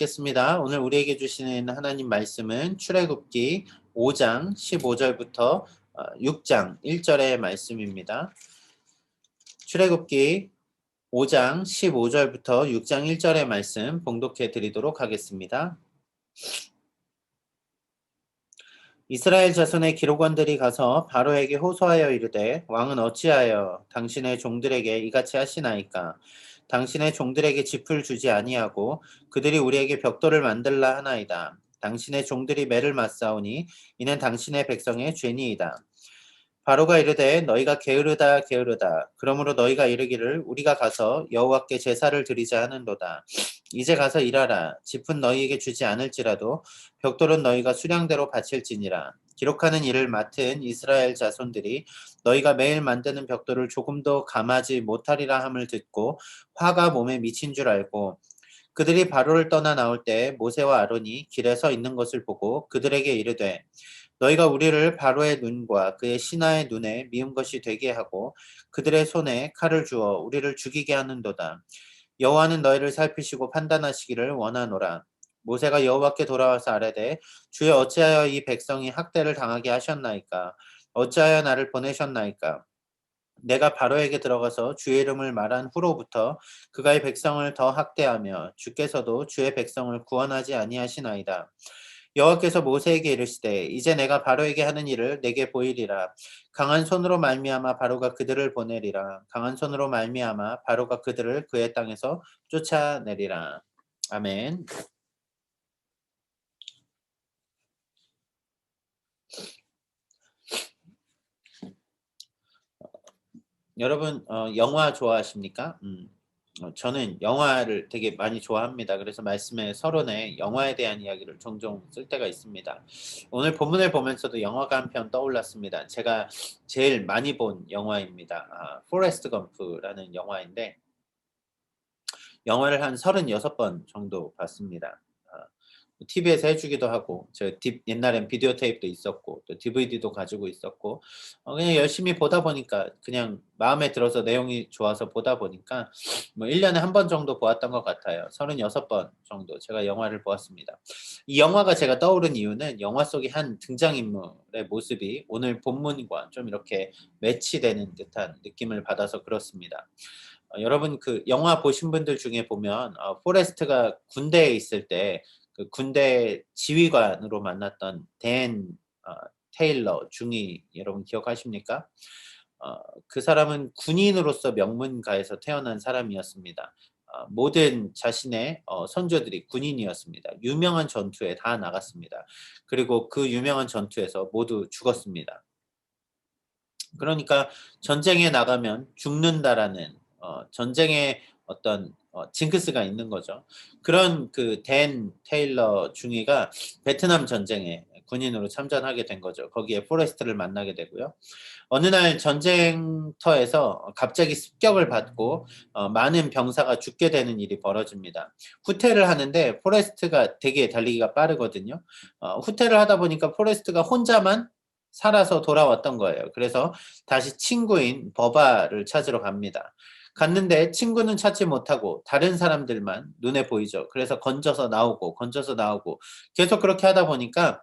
듣겠습니다. 오늘 우리에게 주시는 하나님 말씀은 출애굽기 5장 15절부터 6장 1절의 말씀입니다. 출애굽기 5장 15절부터 6장 1절의 말씀 봉독해 드리도록 하겠습니다. 이스라엘 자손의 기록원들이 가서 바로에게 호소하여 이르되 왕은 어찌하여 당신의 종들에게 이같이 하시나이까? 당신의 종들에게 짚을 주지 아니하고 그들이 우리에게 벽돌을 만들라 하나이다. 당신의 종들이 매를 맞사오니 이는 당신의 백성의 죄니이다. 바로가 이르되 너희가 게으르다 게으르다. 그러므로 너희가 이르기를 우리가 가서 여호와께 제사를 드리자 하는도다. 이제 가서 일하라. 짚은 너희에게 주지 않을지라도 벽돌은 너희가 수량대로 바칠지니라. 기록하는 일을 맡은 이스라엘 자손들이 너희가 매일 만드는 벽돌을 조금도 감하지 못하리라 함을 듣고 화가 몸에 미친 줄 알고 그들이 바로를 떠나 나올 때 모세와 아론이 길에 서 있는 것을 보고 그들에게 이르되 너희가 우리를 바로의 눈과 그의 신하의 눈에 미운 것이 되게 하고 그들의 손에 칼을 주어 우리를 죽이게 하는도다. 여호와는 너희를 살피시고 판단하시기를 원하노라. 모세가 여호와께 돌아와서 아뢰되 주여 어찌하여 이 백성이 학대를 당하게 하셨나이까? 어찌하여 나를 보내셨나이까? 내가 바로에게 들어가서 주의 이름을 말한 후로부터 그가 이 백성을 더 학대하며 주께서도 주의 백성을 구원하지 아니하시나이다. 여호와께서 모세에게 이르시되 이제 내가 바로에게 하는 일을 내게 보이리라. 강한 손으로 말미암아 바로가 그들을 보내리라. 강한 손으로 말미암아 바로가 그들을 그의 땅에서 쫓아내리라. 아멘. 여러분 영화 좋아하십니까? 저는 영화를 되게 많이 좋아합니다. 그래서 말씀의 서론에 영화에 대한 이야기를 종종 쓸 때가 있습니다. 오늘 본문을 보면서도 영화가 한 편 떠올랐습니다. 제가 제일 많이 본 영화입니다. 포레스트 검프라는 영화인데 영화를 한 36번 정도 봤습니다. TV에서 해주기도 하고 옛날엔 비디오 테이프도 있었고 또 DVD도 가지고 있었고 그냥 열심히 보다 보니까 그냥 마음에 들어서 내용이 좋아서 보다 보니까 뭐 1년에 한 번 정도 보았던 것 같아요. 36번 정도 제가 영화를 보았습니다. 이 영화가 제가 떠오른 이유는 영화 속의 한 등장인물의 모습이 오늘 본문과 좀 이렇게 매치되는 듯한 느낌을 받아서 그렇습니다. 여러분 그 영화 보신 분들 중에 보면 포레스트가 군대에 있을 때 그 군대 지휘관으로 만났던 댄 테일러 중위 여러분 기억하십니까? 그 사람은 군인으로서 명문가에서 태어난 사람이었습니다. 모든 자신의 선조들이 군인이었습니다. 유명한 전투에 다 나갔습니다. 그리고 그 유명한 전투에서 모두 죽었습니다. 그러니까 전쟁에 나가면 죽는다라는 전쟁의 어떤 징크스가 있는 거죠. 그런 그 댄 테일러 중위가 베트남 전쟁에 군인으로 참전하게 된 거죠. 거기에 포레스트를 만나게 되고요. 어느 날 전쟁터에서 갑자기 습격을 받고 많은 병사가 죽게 되는 일이 벌어집니다. 후퇴를 하는데 포레스트가 되게 달리기가 빠르거든요. 후퇴를 하다 보니까 포레스트가 혼자만 살아서 돌아왔던 거예요. 그래서 다시 친구인 버바를 찾으러 갑니다. 갔는데 친구는 찾지 못하고 다른 사람들만 눈에 보이죠. 그래서 건져서 나오고 건져서 나오고 계속 그렇게 하다 보니까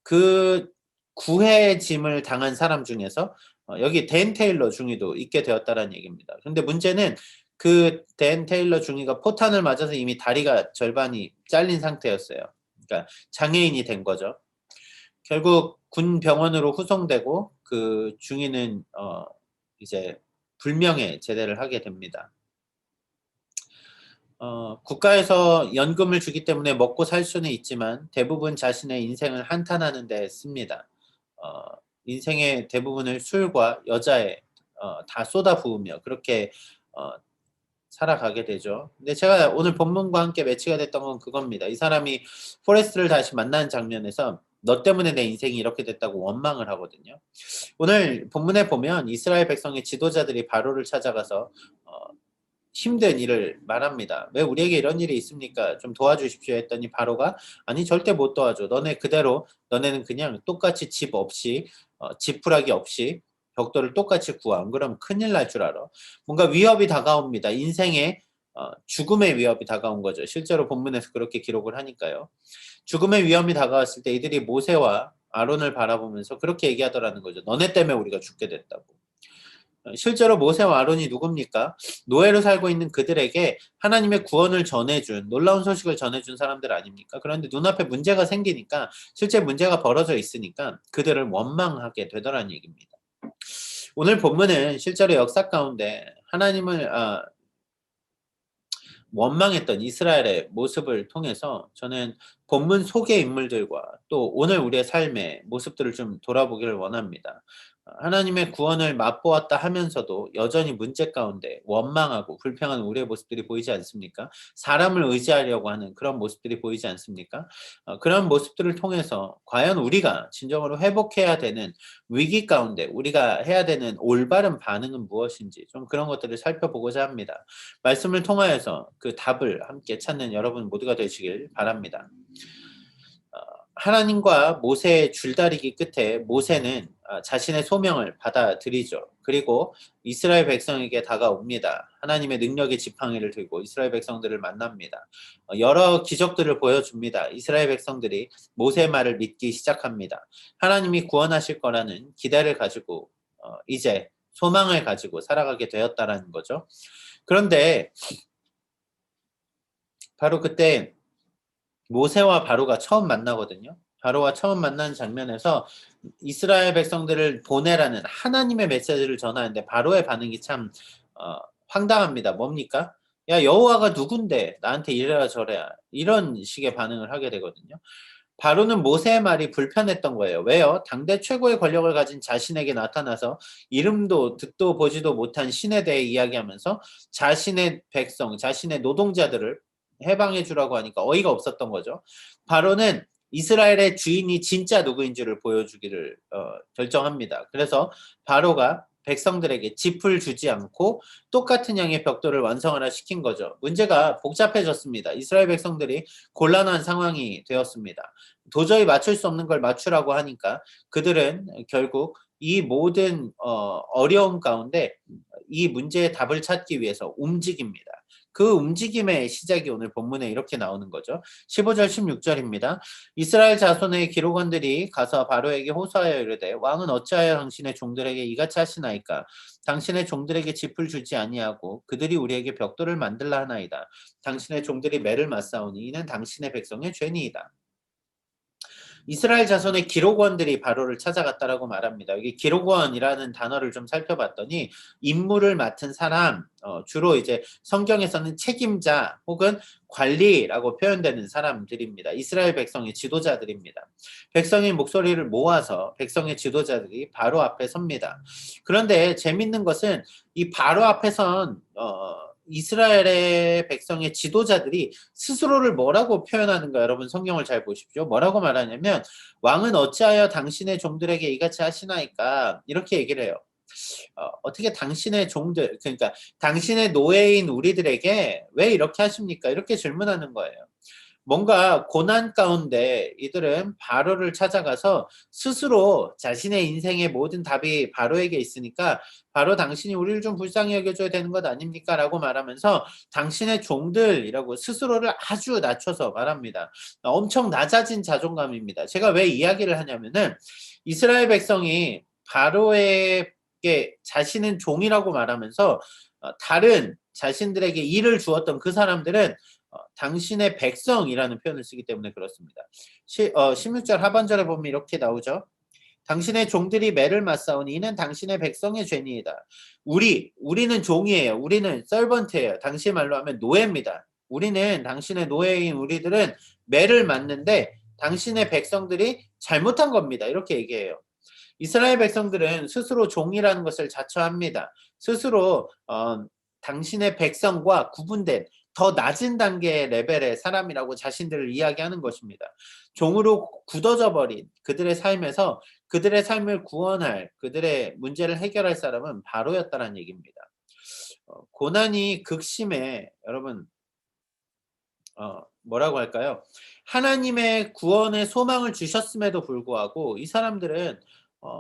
그 구해짐을 당한 사람 중에서 여기 댄 테일러 중위도 있게 되었다는 얘기입니다. 그런데 문제는 그 댄 테일러 중위가 포탄을 맞아서 이미 다리가 절반이 잘린 상태였어요. 그러니까 장애인이 된 거죠. 결국 군 병원으로 후송되고 그 중위는 이제 불명예 제대를 하게 됩니다. 국가에서 연금을 주기 때문에 먹고 살 수는 있지만 대부분 자신의 인생을 한탄하는 데 씁니다. 인생의 대부분을 술과 여자에 다 쏟아부으며 그렇게 살아가게 되죠. 근데 제가 오늘 본문과 함께 매치가 됐던 건 그겁니다. 이 사람이 포레스트를 다시 만나는 장면에서 너 때문에 내 인생이 이렇게 됐다고 원망을 하거든요. 오늘 본문에 보면 이스라엘 백성의 지도자들이 바로를 찾아가서 힘든 일을 말합니다. 왜 우리에게 이런 일이 있습니까? 좀 도와주십시오 했더니 바로가 아니 절대 못 도와줘. 너네 그대로 너네는 그냥 똑같이 집 없이 지푸라기 없이 벽돌을 똑같이 구워. 안 그러면 큰일 날 줄 알아. 뭔가 위협이 다가옵니다. 인생의 죽음의 위협이 다가온 거죠. 실제로 본문에서 그렇게 기록을 하니까요. 죽음의 위험이 다가왔을 때 이들이 모세와 아론을 바라보면서 그렇게 얘기하더라는 거죠. 너네 때문에 우리가 죽게 됐다고. 실제로 모세와 아론이 누굽니까? 노예로 살고 있는 그들에게 하나님의 구원을 전해준, 놀라운 소식을 전해준 사람들 아닙니까? 그런데 눈앞에 문제가 생기니까, 실제 문제가 벌어져 있으니까 그들을 원망하게 되더라는 얘기입니다. 오늘 본문은 실제로 역사 가운데 하나님을 원망했던 이스라엘의 모습을 통해서 저는 본문 속의 인물들과 또 오늘 우리의 삶의 모습들을 좀 돌아보기를 원합니다. 하나님의 구원을 맛보았다 하면서도 여전히 문제 가운데 원망하고 불평하는 우리의 모습들이 보이지 않습니까? 사람을 의지하려고 하는 그런 모습들이 보이지 않습니까? 그런 모습들을 통해서 과연 우리가 진정으로 회복해야 되는 위기 가운데 우리가 해야 되는 올바른 반응은 무엇인지 좀 그런 것들을 살펴보고자 합니다. 말씀을 통하여서 그 답을 함께 찾는 여러분 모두가 되시길 바랍니다. 하나님과 모세의 줄다리기 끝에 모세는 자신의 소명을 받아들이죠. 그리고 이스라엘 백성에게 다가옵니다. 하나님의 능력의 지팡이를 들고 이스라엘 백성들을 만납니다. 여러 기적들을 보여줍니다. 이스라엘 백성들이 모세의 말을 믿기 시작합니다. 하나님이 구원하실 거라는 기대를 가지고 이제 소망을 가지고 살아가게 되었다라는 거죠. 그런데 바로 그때 모세와 바로가 처음 만나거든요. 바로와 처음 만나는 장면에서 이스라엘 백성들을 보내라는 하나님의 메시지를 전하는데 바로의 반응이 참 황당합니다. 뭡니까? 야, 여호와가 누군데 나한테 이래라 저래라 이런 식의 반응을 하게 되거든요. 바로는 모세의 말이 불편했던 거예요. 왜요? 당대 최고의 권력을 가진 자신에게 나타나서 이름도 듣도 보지도 못한 신에 대해 이야기하면서 자신의 백성, 자신의 노동자들을 해방해 주라고 하니까 어이가 없었던 거죠. 바로는 이스라엘의 주인이 진짜 누구인지를 보여주기를 결정합니다. 그래서 바로가 백성들에게 짚을 주지 않고 똑같은 양의 벽돌을 완성하라 시킨 거죠. 문제가 복잡해졌습니다. 이스라엘 백성들이 곤란한 상황이 되었습니다. 도저히 맞출 수 없는 걸 맞추라고 하니까 그들은 결국 이 모든 어려움 가운데 이 문제의 답을 찾기 위해서 움직입니다. 그 움직임의 시작이 오늘 본문에 이렇게 나오는 거죠. 15절 16절입니다. 이스라엘 자손의 기록원들이 가서 바로에게 호소하여 이르되 왕은 어찌하여 당신의 종들에게 이같이 하시나이까 당신의 종들에게 짚을 주지 아니하고 그들이 우리에게 벽돌을 만들라 하나이다. 당신의 종들이 매를 맞사오니 이는 당신의 백성의 죄니이다. 이스라엘 자손의 기록원들이 바로를 찾아갔다라고 말합니다. 여기 기록원이라는 단어를 좀 살펴봤더니 임무를 맡은 사람, 주로 이제 성경에서는 책임자 혹은 관리라고 표현되는 사람들입니다. 이스라엘 백성의 지도자들입니다. 백성의 목소리를 모아서 백성의 지도자들이 바로 앞에 섭니다. 그런데 재밌는 것은 이 바로 앞에선 이스라엘의 백성의 지도자들이 스스로를 뭐라고 표현하는가 여러분 성경을 잘 보십시오. 뭐라고 말하냐면 왕은 어찌하여 당신의 종들에게 이같이 하시나이까 이렇게 얘기를 해요. 어떻게 당신의 종들 그러니까 당신의 노예인 우리들에게 왜 이렇게 하십니까? 이렇게 질문하는 거예요. 뭔가 고난 가운데 이들은 바로를 찾아가서 스스로 자신의 인생의 모든 답이 바로에게 있으니까 바로 당신이 우리를 좀 불쌍히 여겨줘야 되는 것 아닙니까? 라고 말하면서 당신의 종들이라고 스스로를 아주 낮춰서 말합니다. 엄청 낮아진 자존감입니다. 제가 왜 이야기를 하냐면은 이스라엘 백성이 바로에게 자신은 종이라고 말하면서 다른 자신들에게 일을 주었던 그 사람들은 당신의 백성이라는 표현을 쓰기 때문에 그렇습니다. 16절 하반절에 보면 이렇게 나오죠. 당신의 종들이 매를 맞사오니 이는 당신의 백성의 죄니이다. 우리는 종이에요. 우리는 서번트예요. 당시 말로 하면 노예입니다. 우리는 당신의 노예인 우리들은 매를 맞는데 당신의 백성들이 잘못한 겁니다. 이렇게 얘기해요. 이스라엘 백성들은 스스로 종이라는 것을 자처합니다. 스스로 당신의 백성과 구분된 더 낮은 단계의 레벨의 사람이라고 자신들을 이야기하는 것입니다. 종으로 굳어져 버린 그들의 삶에서 그들의 삶을 구원할 그들의 문제를 해결할 사람은 바로였다는 얘기입니다. 고난이 극심해 여러분 뭐라고 할까요? 하나님의 구원의 소망을 주셨음에도 불구하고 이 사람들은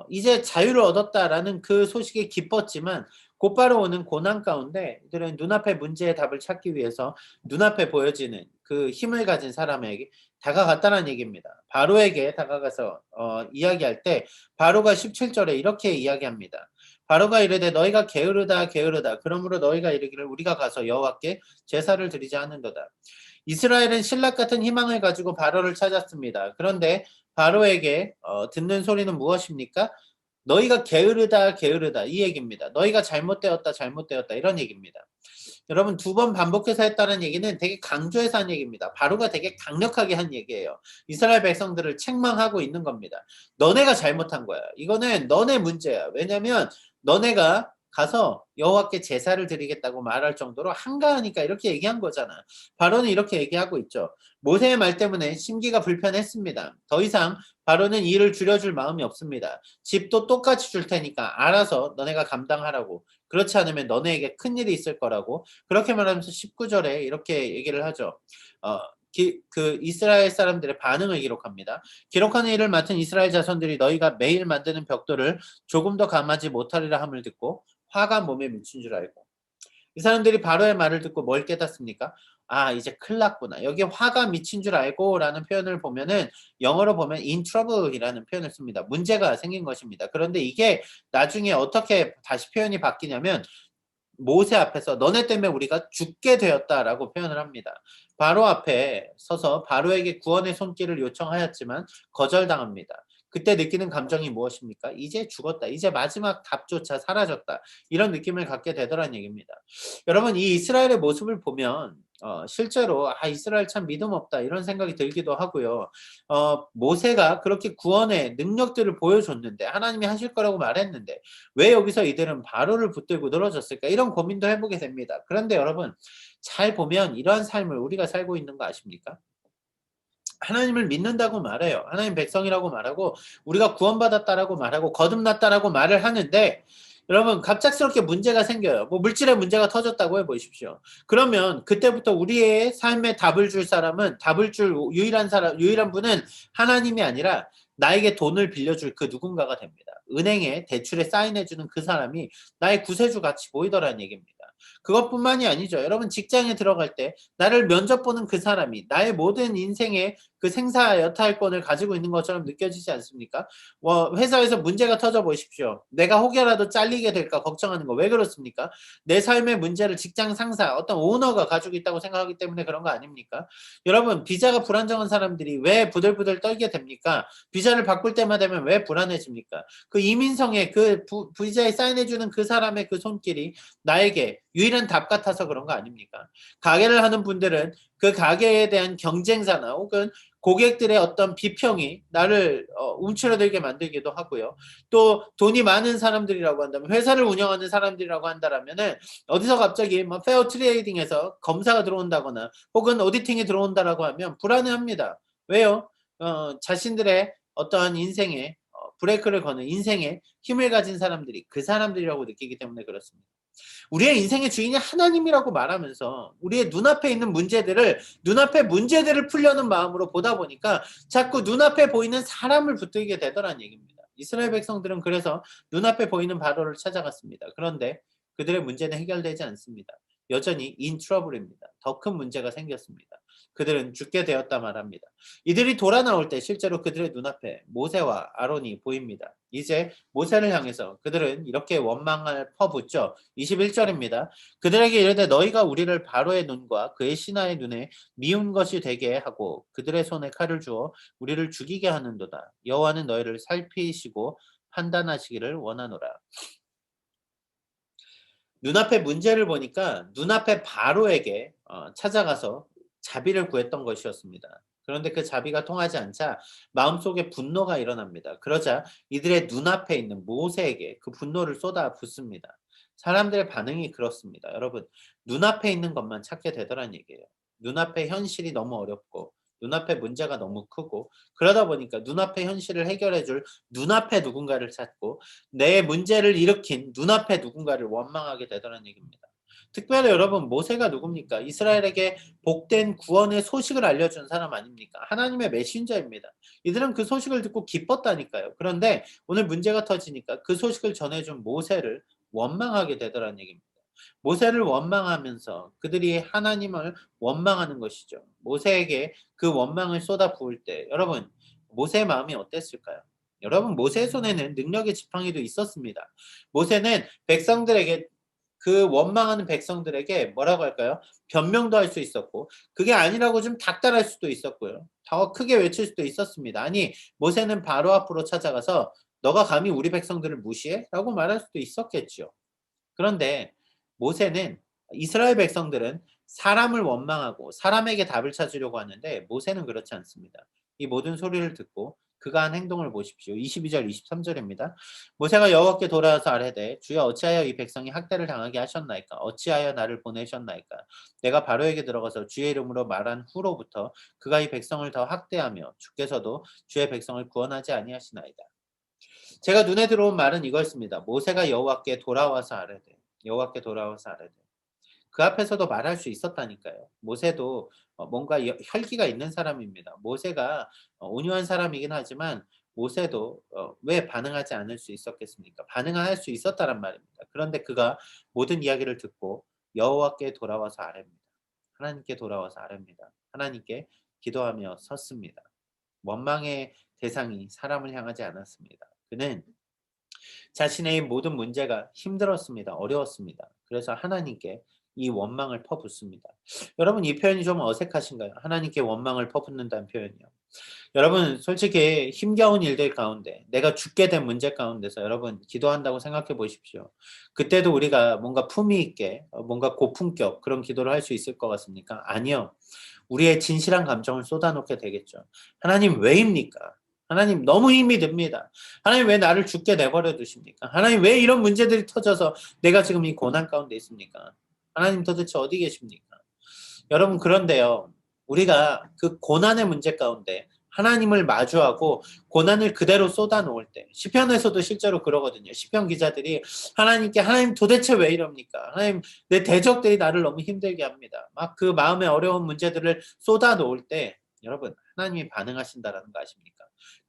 이제 자유를 얻었다라는 그 소식에 기뻤지만 곧바로 오는 고난 가운데 이들은 눈앞의 문제의 답을 찾기 위해서 눈앞에 보여지는 그 힘을 가진 사람에게 다가갔다는 얘기입니다. 바로에게 다가가서 이야기할 때 바로가 17절에 이렇게 이야기합니다. 바로가 이르되 너희가 게으르다 게으르다 그러므로 너희가 이르기를 우리가 가서 여호와께 제사를 드리자 하는도다. 이스라엘은 신락 같은 희망을 가지고 바로를 찾았습니다. 그런데 바로에게 듣는 소리는 무엇입니까? 너희가 게으르다 게으르다 이 얘기입니다. 너희가 잘못되었다 잘못되었다 이런 얘기입니다. 여러분 두 번 반복해서 했다는 얘기는 되게 강조해서 한 얘기입니다. 바로가 되게 강력하게 한 얘기예요. 이스라엘 백성들을 책망하고 있는 겁니다. 너네가 잘못한 거야. 이거는 너네 문제야. 왜냐면 너네가 가서 여호와께 제사를 드리겠다고 말할 정도로 한가하니까 이렇게 얘기한 거잖아. 바로는 이렇게 얘기하고 있죠. 모세의 말 때문에 심기가 불편했습니다. 더 이상 바로는 일을 줄여줄 마음이 없습니다. 집도 똑같이 줄 테니까 알아서 너네가 감당하라고. 그렇지 않으면 너네에게 큰일이 있을 거라고 그렇게 말하면서 19절에 이렇게 얘기를 하죠. 그 이스라엘 사람들의 반응을 기록합니다. 기록하는 일을 맡은 이스라엘 자손들이 너희가 매일 만드는 벽돌을 조금 더 감하지 못하리라 함을 듣고 화가 몸에 미친 줄 알고 이 사람들이 바로의 말을 듣고 뭘 깨닫습니까? 아, 이제 큰일 났구나. 여기에 화가 미친 줄 알고 라는 표현을 보면은 영어로 보면 in trouble이라는 표현을 씁니다. 문제가 생긴 것입니다. 그런데 이게 나중에 어떻게 다시 표현이 바뀌냐면 모세 앞에서 너네 때문에 우리가 죽게 되었다라고 표현을 합니다. 바로 앞에 서서 바로에게 구원의 손길을 요청하였지만 거절당합니다. 그때 느끼는 감정이 무엇입니까? 이제 죽었다. 이제 마지막 답조차 사라졌다. 이런 느낌을 갖게 되더란 얘기입니다. 여러분 이 이스라엘의 모습을 보면 실제로 이스라엘 참 믿음 없다 이런 생각이 들기도 하고요. 모세가 그렇게 구원의 능력들을 보여줬는데 하나님이 하실 거라고 말했는데 왜 여기서 이들은 바로를 붙들고 늘어졌을까 이런 고민도 해보게 됩니다. 그런데 여러분 잘 보면 이러한 삶을 우리가 살고 있는 거 아십니까? 하나님을 믿는다고 말해요. 하나님 백성이라고 말하고 우리가 구원받았다라고 말하고 거듭났다라고 말을 하는데 여러분 갑작스럽게 문제가 생겨요. 뭐 물질의 문제가 터졌다고 해보십시오. 그러면 그때부터 우리의 삶에 답을 줄 사람은 답을 줄 유일한 사람 유일한 분은 하나님이 아니라 나에게 돈을 빌려줄 그 누군가가 됩니다. 은행에 대출에 사인해주는 그 사람이 나의 구세주 같이 보이더라는 얘기입니다. 그것뿐만이 아니죠. 여러분 직장에 들어갈 때 나를 면접 보는 그 사람이 나의 모든 인생의 그 생사 여탈권을 가지고 있는 것처럼 느껴지지 않습니까? 회사에서 문제가 터져 보십시오. 내가 혹여라도 잘리게 될까 걱정하는 거 왜 그렇습니까? 내 삶의 문제를 직장 상사, 어떤 오너가 가지고 있다고 생각하기 때문에 그런 거 아닙니까? 여러분 비자가 불안정한 사람들이 왜 부들부들 떨게 됩니까? 비자를 바꿀 때만 되면 왜 불안해집니까? 그 이민성의 그 비자에 사인해주는 그 사람의 그 손길이 나에게 유일한 답 같아서 그런 거 아닙니까? 가게를 하는 분들은 그 가게에 대한 경쟁사나 혹은 고객들의 어떤 비평이 나를 움츠러들게 만들기도 하고요. 또 돈이 많은 사람들이라고 한다면 회사를 운영하는 사람들이라고 한다면은 어디서 갑자기 뭐 페어 트레이딩에서 검사가 들어온다거나 혹은 오디팅이 들어온다라고 하면 불안해합니다. 왜요? 자신들의 어떠한 인생에 브레이크를 거는 인생에 힘을 가진 사람들이 그 사람들이라고 느끼기 때문에 그렇습니다. 우리의 인생의 주인이 하나님이라고 말하면서 우리의 눈앞에 있는 눈앞에 문제들을 풀려는 마음으로 보다 보니까 자꾸 눈앞에 보이는 사람을 붙들게 되더란 얘기입니다. 이스라엘 백성들은 그래서 눈앞에 보이는 바로를 찾아갔습니다. 그런데 그들의 문제는 해결되지 않습니다. 여전히 in trouble입니다. 더 큰 문제가 생겼습니다. 그들은 죽게 되었다 말합니다. 이들이 돌아 나올 때 실제로 그들의 눈앞에 모세와 아론이 보입니다. 이제 모세를 향해서 그들은 이렇게 원망을 퍼붓죠. 21절입니다. 그들에게 이르되 너희가 우리를 바로의 눈과 그의 신하의 눈에 미운 것이 되게 하고 그들의 손에 칼을 주어 우리를 죽이게 하는도다. 여호와는 너희를 살피시고 판단하시기를 원하노라. 눈앞에 문제를 보니까 눈앞에 바로에게 찾아가서 자비를 구했던 것이었습니다. 그런데 그 자비가 통하지 않자 마음속에 분노가 일어납니다. 그러자 이들의 눈앞에 있는 모세에게 그 분노를 쏟아 붓습니다. 사람들의 반응이 그렇습니다. 여러분, 눈앞에 있는 것만 찾게 되더란 얘기예요. 눈앞의 현실이 너무 어렵고 눈앞에 문제가 너무 크고 그러다 보니까 눈앞의 현실을 해결해 줄 눈앞에 누군가를 찾고 내 문제를 일으킨 눈앞에 누군가를 원망하게 되더란 얘기입니다. 특별히 여러분 모세가 누굽니까? 이스라엘에게 복된 구원의 소식을 알려준 사람 아닙니까? 하나님의 메신저입니다. 이들은 그 소식을 듣고 기뻤다니까요. 그런데 오늘 문제가 터지니까 그 소식을 전해준 모세를 원망하게 되더라는 얘기입니다. 모세를 원망하면서 그들이 하나님을 원망하는 것이죠. 모세에게 그 원망을 쏟아 부을 때 여러분 모세의 마음이 어땠을까요? 여러분 모세의 손에는 능력의 지팡이도 있었습니다. 모세는 백성들에게 그 원망하는 백성들에게 뭐라고 할까요? 변명도 할 수 있었고 그게 아니라고 좀 닥달할 수도 있었고요. 더 크게 외칠 수도 있었습니다. 아니 모세는 바로 앞으로 찾아가서 "너가 감히 우리 백성들을 무시해?" 라고 말할 수도 있었겠죠. 그런데 모세는 이스라엘 백성들은 사람을 원망하고 사람에게 답을 찾으려고 하는데 모세는 그렇지 않습니다. 이 모든 소리를 듣고 그가 한 행동을 보십시오. 22절 23절입니다. 모세가 여호와께 돌아와서 아뢰되 주여 어찌하여 이 백성이 학대를 당하게 하셨나이까 어찌하여 나를 보내셨나이까 내가 바로에게 들어가서 주의 이름으로 말한 후로부터 그가 이 백성을 더 학대하며 주께서도 주의 백성을 구원하지 아니하시나이다. 제가 눈에 들어온 말은 이거였습니다. 모세가 여호와께 돌아와서 아뢰되 여호와께 돌아와서 아뢰되 그 앞에서도 말할 수 있었다니까요. 모세도 뭔가 혈기가 있는 사람입니다. 모세가 온유한 사람이긴 하지만 모세도 왜 반응하지 않을 수 있었겠습니까? 반응할 수 있었다란 말입니다. 그런데 그가 모든 이야기를 듣고 여호와께 돌아와서 아뢰입니다. 하나님께 돌아와서 아뢰입니다. 하나님께 기도하며 섰습니다. 원망의 대상이 사람을 향하지 않았습니다. 그는 자신의 모든 문제가 힘들었습니다. 어려웠습니다. 그래서 하나님께 이 원망을 퍼붓습니다. 여러분 이 표현이 좀 어색하신가요? 하나님께 원망을 퍼붓는다는 표현이요. 여러분 솔직히 힘겨운 일들 가운데 내가 죽게 된 문제 가운데서 여러분 기도한다고 생각해 보십시오. 그때도 우리가 뭔가 품위 있게 뭔가 고품격 그런 기도를 할 수 있을 것 같습니까? 아니요. 우리의 진실한 감정을 쏟아놓게 되겠죠. 하나님 왜입니까? 하나님 너무 힘이 듭니다. 하나님 왜 나를 죽게 내버려 두십니까? 하나님 왜 이런 문제들이 터져서 내가 지금 이 고난 가운데 있습니까? 하나님 도대체 어디 계십니까? 여러분 그런데요. 우리가 그 고난의 문제 가운데 하나님을 마주하고 고난을 그대로 쏟아 놓을 때 시편에서도 실제로 그러거든요. 시편 기자들이 하나님께 "하나님 도대체 왜 이럽니까? 하나님 내 대적들이 나를 너무 힘들게 합니다." 막 그 마음의 어려운 문제들을 쏟아 놓을 때 여러분 하나님이 반응하신다라는 거 아십니까?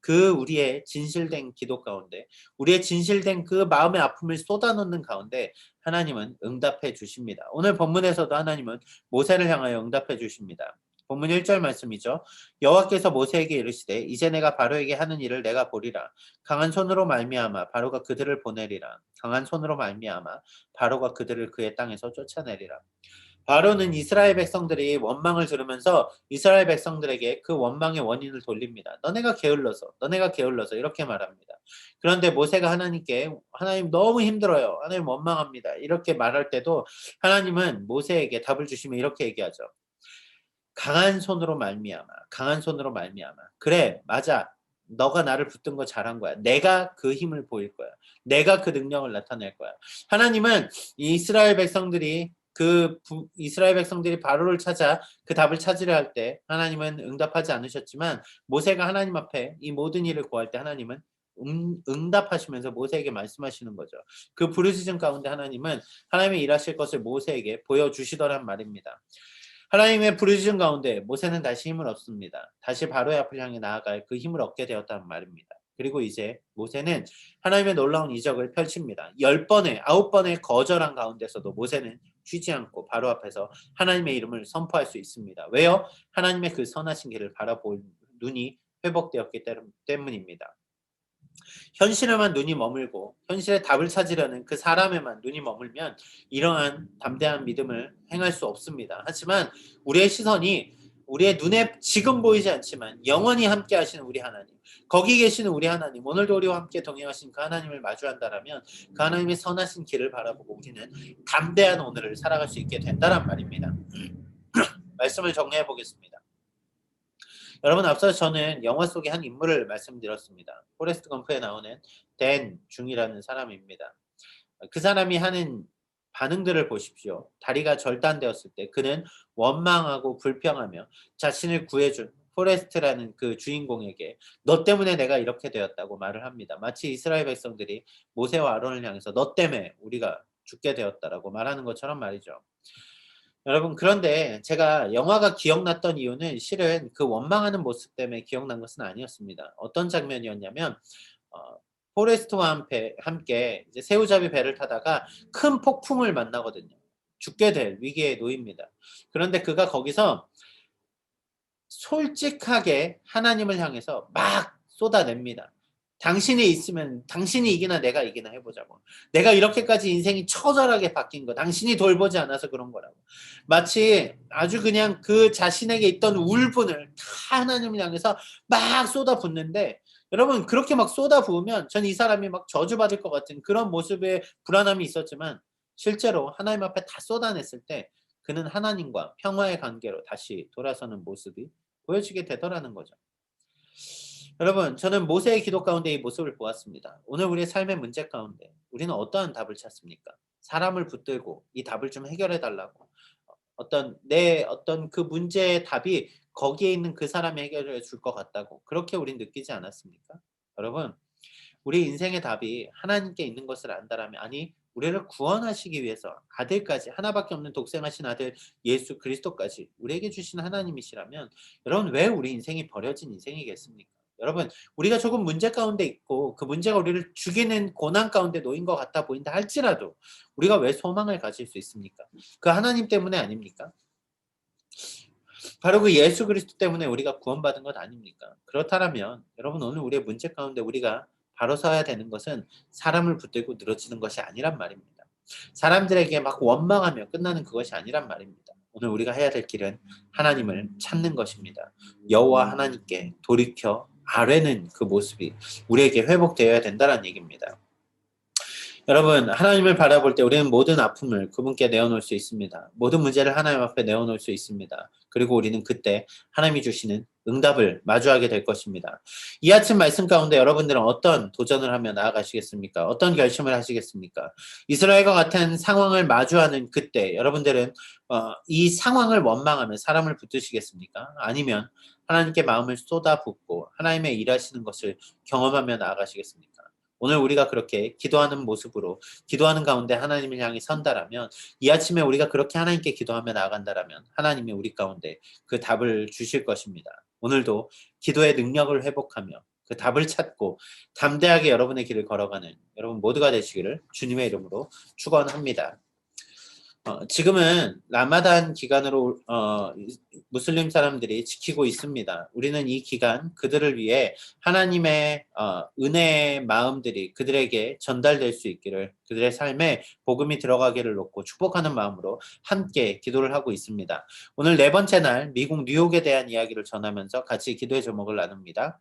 그 우리의 진실된 기도 가운데 우리의 진실된 그 마음의 아픔을 쏟아 놓는 가운데 하나님은 응답해 주십니다. 오늘 본문에서도 하나님은 모세를 향하여 응답해 주십니다. 본문 1절 말씀이죠. 여호와께서 모세에게 이르시되 이제 내가 바로에게 하는 일을 내가 보리라. 강한 손으로 말미암아 바로가 그들을 보내리라. 강한 손으로 말미암아 바로가 그들을 그의 땅에서 쫓아내리라. 바로는 이스라엘 백성들이 원망을 들으면서 이스라엘 백성들에게 그 원망의 원인을 돌립니다. 너네가 게을러서, 너네가 게을러서 이렇게 말합니다. 그런데 모세가 하나님께 하나님 너무 힘들어요. 하나님 원망합니다. 이렇게 말할 때도 하나님은 모세에게 답을 주시며 이렇게 얘기하죠. 강한 손으로 말미암아, 강한 손으로 말미암아. 그래, 맞아. 너가 나를 붙든 거 잘한 거야. 내가 그 힘을 보일 거야. 내가 그 능력을 나타낼 거야. 하나님은 이스라엘 백성들이 이스라엘 백성들이 바로를 찾아 그 답을 찾으려 할 때 하나님은 응답하지 않으셨지만 모세가 하나님 앞에 이 모든 일을 구할 때 하나님은 응답하시면서 모세에게 말씀하시는 거죠. 그 부르짖음 가운데 하나님은 하나님의 일하실 것을 모세에게 보여주시더란 말입니다. 하나님의 부르짖음 가운데 모세는 다시 힘을 얻습니다. 다시 바로의 앞을 향해 나아갈 그 힘을 얻게 되었다는 말입니다. 그리고 이제 모세는 하나님의 놀라운 이적을 펼칩니다. 10번의 9번의 거절한 가운데서도 모세는 쉬지 않고 바로 앞에서 하나님의 이름을 선포할 수 있습니다. 왜요? 하나님의 그 선하신 길을 바라볼 눈이 회복되었기 때문입니다. 현실에만 눈이 머물고 현실의 답을 찾으려는 그 사람에만 눈이 머물면 이러한 담대한 믿음을 행할 수 없습니다. 하지만 우리의 시선이 우리의 눈에 지금 보이지 않지만 영원히 함께 하시는 우리 하나님, 거기 계시는 우리 하나님, 오늘도 우리와 함께 동행하신 그 하나님을 마주한다라면 그 하나님의 선하신 길을 바라보고 우리는 담대한 오늘을 살아갈 수 있게 된다란 말입니다. 말씀을 정리해 보겠습니다. 여러분 앞서 저는 영화 속의 한 인물을 말씀드렸습니다. 포레스트 검프에 나오는 댄 중이라는 사람입니다. 그 사람이 하는 반응들을 보십시오. 다리가 절단되었을 때 그는 원망하고 불평하며 자신을 구해준 포레스트라는 그 주인공에게 너 때문에 내가 이렇게 되었다고 말을 합니다. 마치 이스라엘 백성들이 모세와 아론을 향해서 너 때문에 우리가 죽게 되었다라고 말하는 것처럼 말이죠. 여러분 그런데 제가 영화가 기억났던 이유는 실은 그 원망하는 모습 때문에 기억난 것은 아니었습니다. 어떤 장면이었냐면 어 포레스트와 함께 이제 새우잡이 배를 타다가 큰 폭풍을 만나거든요. 죽게 될 위기에 놓입니다. 그런데 그가 거기서 솔직하게 하나님을 향해서 막 쏟아냅니다. 당신이 있으면 당신이 이기나 내가 이기나 해보자고. 내가 이렇게까지 인생이 처절하게 바뀐 거 당신이 돌보지 않아서 그런 거라고. 마치 아주 그냥 그 자신에게 있던 울분을 다 하나님을 향해서 막 쏟아붓는데, 여러분 그렇게 막 쏟아부으면 전 이 사람이 막 저주받을 것 같은 그런 모습의 불안함이 있었지만, 실제로 하나님 앞에 다 쏟아냈을 때 그는 하나님과 평화의 관계로 다시 돌아서는 모습이 보여지게 되더라는 거죠. 여러분, 저는 모세의 기도 가운데 이 모습을 보았습니다. 오늘 우리의 삶의 문제 가운데 우리는 어떠한 답을 찾습니까? 사람을 붙들고 이 답을 좀 해결해 달라고. 어떤 그 문제의 답이 거기에 있는 그 사람이 해결해 줄 것 같다고. 그렇게 우린 느끼지 않았습니까? 여러분, 우리 인생의 답이 하나님께 있는 것을 안다라면, 아니 우리를 구원하시기 위해서 아들까지, 하나밖에 없는 독생하신 아들 예수 그리스도까지 우리에게 주신 하나님이시라면, 여러분 왜 우리 인생이 버려진 인생이겠습니까? 여러분, 우리가 조금 문제 가운데 있고 그 문제가 우리를 죽이는 고난 가운데 놓인 것 같아 보인다 할지라도 우리가 왜 소망을 가질 수 있습니까? 그 하나님 때문에 아닙니까? 바로 그 예수 그리스도 때문에 우리가 구원받은 것 아닙니까? 그렇다면 여러분, 오늘 우리의 문제 가운데 우리가 바로 서야 되는 것은 사람을 붙들고 늘어지는 것이 아니란 말입니다. 사람들에게 막 원망하며 끝나는 그것이 아니란 말입니다. 오늘 우리가 해야 될 길은 하나님을 찾는 것입니다. 여호와 하나님께 돌이켜 아뢰는 그 모습이 우리에게 회복되어야 된다는 얘기입니다. 여러분, 하나님을 바라볼 때 우리는 모든 아픔을 그분께 내어놓을 수 있습니다. 모든 문제를 하나님 앞에 내어놓을 수 있습니다. 그리고 우리는 그때 하나님이 주시는 응답을 마주하게 될 것입니다. 이 아침 말씀 가운데 여러분들은 어떤 도전을 하며 나아가시겠습니까? 어떤 결심을 하시겠습니까? 이스라엘과 같은 상황을 마주하는 그때 여러분들은 이 상황을 원망하며 사람을 붙드시겠습니까? 아니면 하나님께 마음을 쏟아붓고 하나님의 일하시는 것을 경험하며 나아가시겠습니까? 오늘 우리가 그렇게 기도하는 모습으로, 기도하는 가운데 하나님을 향해 선다라면, 이 아침에 우리가 그렇게 하나님께 기도하며 나아간다라면 하나님이 우리 가운데 그 답을 주실 것입니다. 오늘도 기도의 능력을 회복하며 그 답을 찾고 담대하게 여러분의 길을 걸어가는 여러분 모두가 되시기를 주님의 이름으로 축원합니다. 지금은 라마단 기간으로 무슬림 사람들이 지키고 있습니다. 우리는 이 기간 그들을 위해 하나님의 은혜의 마음들이 그들에게 전달될 수 있기를, 그들의 삶에 복음이 들어가기를 놓고 축복하는 마음으로 함께 기도를 하고 있습니다. 오늘 네 번째 날 미국 뉴욕에 대한 이야기를 전하면서 같이 기도의 제목을 나눕니다.